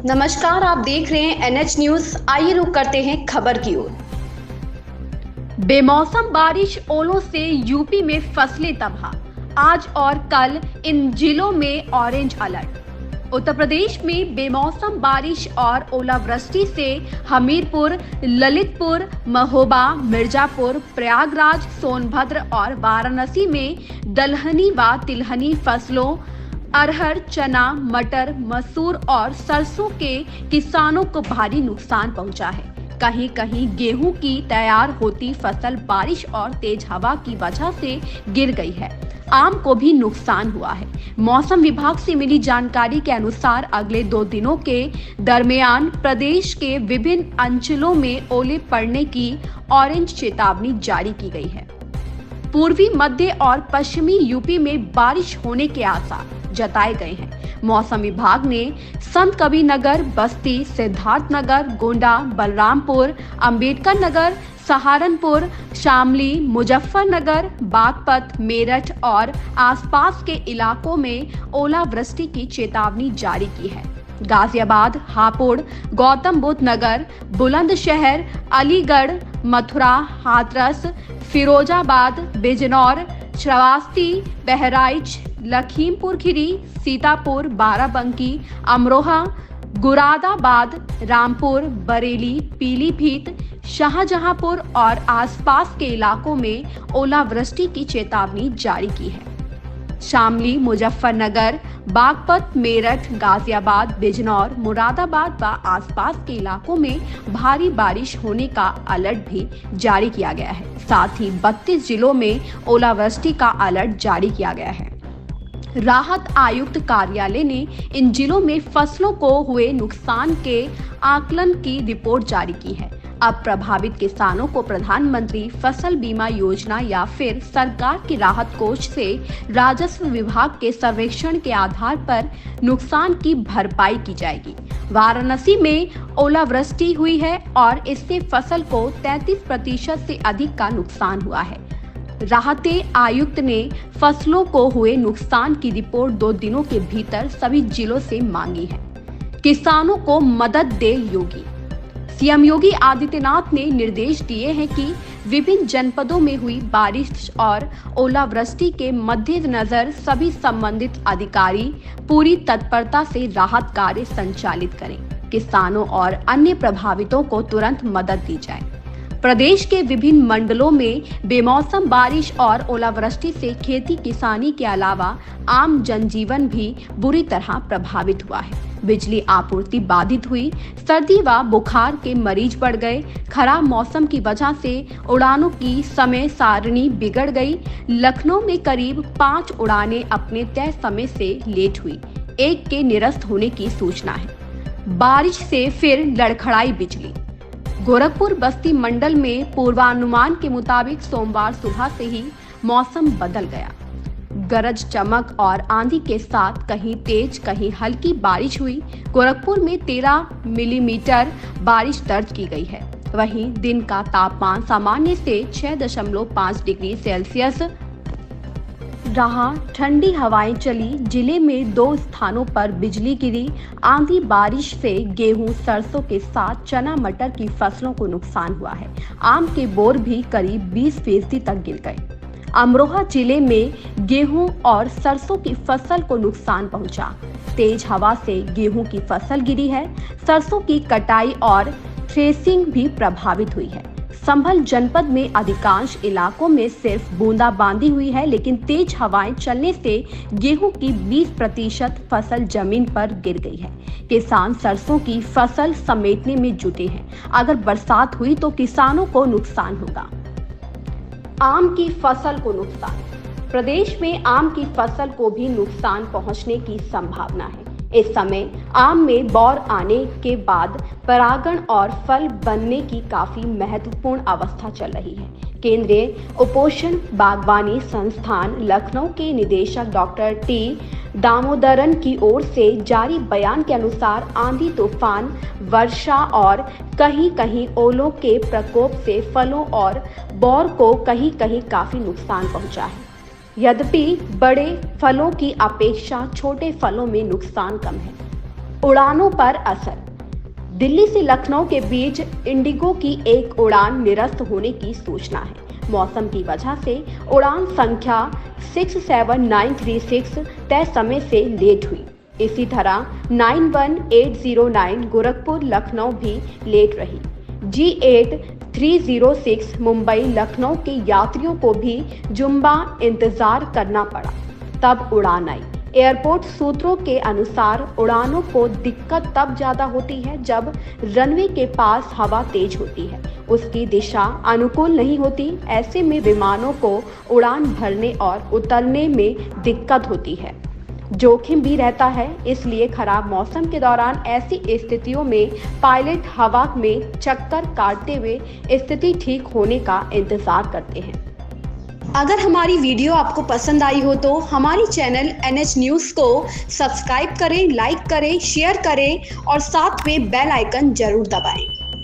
नमस्कार, आप देख रहे हैं एनएच न्यूज। आइए रुक करते हैं खबर की ओर। बेमौसम बारिश ओलों से यूपी में फसलें तबाह। आज और कल इन जिलों में ऑरेंज अलर्ट। उत्तर प्रदेश में बेमौसम बारिश और ओलावृष्टि से हमीरपुर, ललितपुर, महोबा, मिर्जापुर, प्रयागराज, सोनभद्र और वाराणसी में दलहनी व तिलहनी फसलों अरहर, चना, मटर, मसूर और सरसों के किसानों को भारी नुकसान पहुंचा है। कहीं कहीं गेहूं की तैयार होती फसल बारिश और तेज हवा की वजह से गिर गई है। आम को भी नुकसान हुआ है। मौसम विभाग से मिली जानकारी के अनुसार अगले 2 दिनों के दरमियान प्रदेश के विभिन्न अंचलों में ओले पड़ने की ऑरेंज चेतावनी जारी की गई है। पूर्वी, मध्य और पश्चिमी यूपी में बारिश होने के आसार जताए गए हैं। मौसम विभाग ने संत कबीर नगर, बस्ती, सिद्धार्थनगर, गोंडा, बलरामपुर, अंबेडकर नगर, सहारनपुर, शामली, मुजफ्फरनगर, बागपत, मेरठ और आसपास के इलाकों में ओलावृष्टि की चेतावनी जारी की है। गाजियाबाद, हापुड़, गौतम बुद्ध नगर, बुलंदशहर, अलीगढ़, मथुरा, हाथरस, फिरोजाबाद, बिजनौर, श्रावस्ती, बहराइच, लखीमपुर खीरी, सीतापुर, बाराबंकी, अमरोहा, गुरादाबाद, रामपुर, बरेली, पीलीभीत, शाहजहांपुर और आसपास के इलाकों में ओलावृष्टि की चेतावनी जारी की है। शामली, मुजफ्फरनगर, बागपत, मेरठ, गाजियाबाद, बिजनौर, मुरादाबाद व आसपास के इलाकों में भारी बारिश होने का अलर्ट भी जारी किया गया है। साथ ही 32 जिलों में ओलावृष्टि का अलर्ट जारी किया गया है। राहत आयुक्त कार्यालय ने इन जिलों में फसलों को हुए नुकसान के आकलन की रिपोर्ट जारी की है। अब प्रभावित किसानों को प्रधानमंत्री फसल बीमा योजना या फिर सरकार के राहत कोष से राजस्व विभाग के सर्वेक्षण के आधार पर नुकसान की भरपाई की जाएगी। वाराणसी में ओलावृष्टि हुई है और इससे फसल को 33% से अधिक का नुकसान हुआ है। राहत आयुक्त ने फसलों को हुए नुकसान की रिपोर्ट 2 दिनों के भीतर सभी जिलों से मांगी है। किसानों को मदद दे योगी। सीएम योगी आदित्यनाथ ने निर्देश दिए हैं कि विभिन्न जनपदों में हुई बारिश और ओलावृष्टि के मद्देनजर सभी संबंधित अधिकारी पूरी तत्परता से राहत कार्य संचालित करें। किसानों और अन्य प्रभावितों को तुरंत मदद दी जाए। प्रदेश के विभिन्न मंडलों में बेमौसम बारिश और ओलावृष्टि से खेती किसानी के अलावा आम जनजीवन भी बुरी तरह प्रभावित हुआ है। बिजली आपूर्ति बाधित हुई, सर्दी व बुखार के मरीज बढ़ गए, खराब मौसम की वजह से उड़ानों की समय सारणी बिगड़ गई। लखनऊ में करीब 5 उड़ानें अपने तय समय से लेट हुई। एक के निरस्त होने की सूचना है। बारिश से फिर लड़खड़ाई बिजली। गोरखपुर बस्ती मंडल में पूर्वानुमान के मुताबिक सोमवार सुबह से ही मौसम बदल गया। गरज, चमक और आंधी के साथ कहीं तेज कहीं हल्की बारिश हुई। गोरखपुर में 13 मिलीमीटर बारिश दर्ज की गई है। वहीं दिन का तापमान सामान्य से 6.5 डिग्री सेल्सियस रहा। ठंडी हवाएं चली। जिले में 2 स्थानों पर बिजली गिरी। आंधी बारिश से गेहूं, सरसों के साथ चना, मटर की फसलों को नुकसान हुआ है। आम के बोर भी करीब 20% तक गिर गए। अमरोहा जिले में गेहूं और सरसों की फसल को नुकसान पहुंचा। तेज हवा से गेहूं की फसल गिरी है। सरसों की कटाई और थ्रेसिंग भी प्रभावित हुई है। संभल जनपद में अधिकांश इलाकों में सिर्फ बूंदाबांदी हुई है, लेकिन तेज हवाएं चलने से गेहूं की 20% फसल जमीन पर गिर गई है। किसान सरसों की फसल समेटने में जुटे हैं। अगर बरसात हुई तो किसानों को नुकसान होगा। आम की फसल को नुकसान। प्रदेश में आम की फसल को भी नुकसान पहुंचने की संभावना है। इस समय आम में बौर आने के बाद परागण और फल बनने की काफी महत्वपूर्ण अवस्था चल रही है। केंद्रीय उपोषण बागवानी संस्थान लखनऊ के निदेशक डॉक्टर टी दामोदरन की ओर से जारी बयान के अनुसार आंधी, तूफान, वर्षा और कहीं कहीं ओलों के प्रकोप से फलों और बौर को कहीं कहीं काफी नुकसान पहुंचा है। यद्यपि बड़े फलों की अपेक्षा छोटे फलों में नुकसान कम है। उड़ानों पर असर। दिल्ली से लखनऊ के बीच इंडिगो की एक उड़ान निरस्त होने की सूचना है। मौसम की वजह से उड़ान संख्या 67936 तय समय से लेट हुई। इसी तरह 91809 गोरखपुर लखनऊ भी लेट रही। G8 306 मुंबई लखनऊ के यात्रियों को भी जुम्मा इंतजार करना पड़ा, तब उड़ान आई। एयरपोर्ट सूत्रों के अनुसार उड़ानों को दिक्कत तब ज्यादा होती है जब रनवे के पास हवा तेज होती है, उसकी दिशा अनुकूल नहीं होती। ऐसे में विमानों को उड़ान भरने और उतरने में दिक्कत होती है, जोखिम भी रहता है। इसलिए खराब मौसम के दौरान ऐसी स्थितियों में पायलट हवा में चक्कर काटते हुए स्थिति ठीक होने का इंतजार करते हैं। अगर हमारी वीडियो आपको पसंद आई हो तो हमारी चैनल NH न्यूज़ को सब्सक्राइब करें, लाइक करें, शेयर करें और साथ में बेल आइकन जरूर दबाएं।